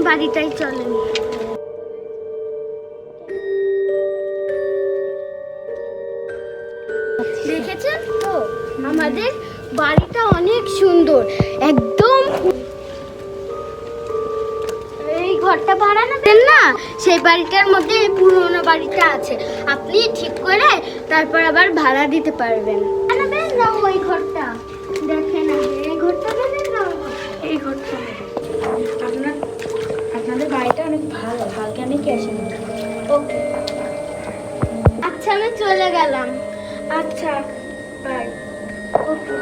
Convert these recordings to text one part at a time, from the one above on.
বাড়িটাই চলেন। দেখেছেন তো আমাদের বাড়িটা অনেক সুন্দর, একদম এই ঘরটা ভাড়া নেবেন না, সেই বাড়িটার মধ্যে পুরোনো বাড়িটা আছে, আপনি ঠিক করে তারপর আবার ভাড়া দিতে পারবেন। নেবেন না ওই ঘরটা, দেখেন এই ঘরটা নেবেন না এই ঘরটা। আপনাদের বাড়িটা অনেক ভালো, কালকে আমি ক্যাশে নেব। ওকে, আচ্ছা আমি চলে গেলাম। আচ্ছা বাই। ওকে।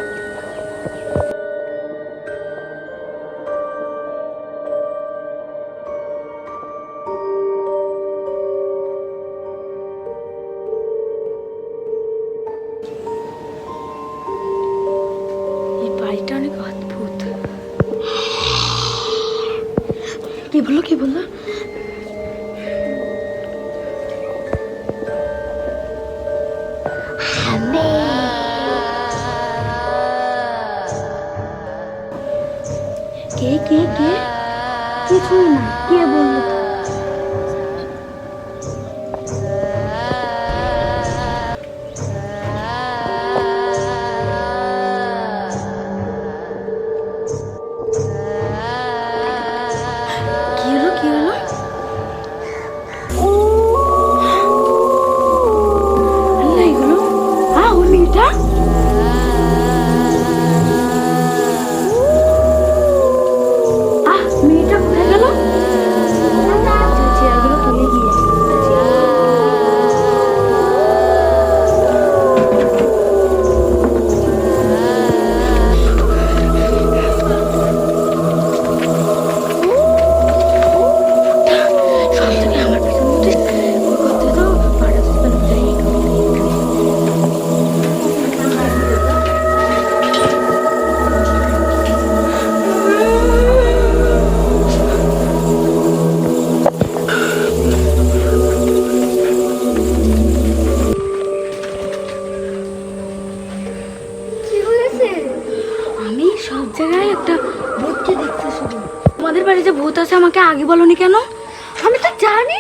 এই বাড়িটা অনেক অদ্ভুত। কি বললো কি বললো? কে কে কে? কিছুই না, কে বললো? কি হলো কি হলো? আল্লাহ, এগুলো ওই মেয়েটা। মেয়েটা কোথায় গেল? চেয়ারগুলো তুলে গিয়ে আমার পেছন মধ্যে করতে তো পাড়া যাই। কি হয়েছে? আমি সব জায়গায় একটা ভূতকে দেখতে শুধু। তোমাদের বাড়িতে ভূত আছে, আমাকে আগে বলনি কেন? আমি তো জানি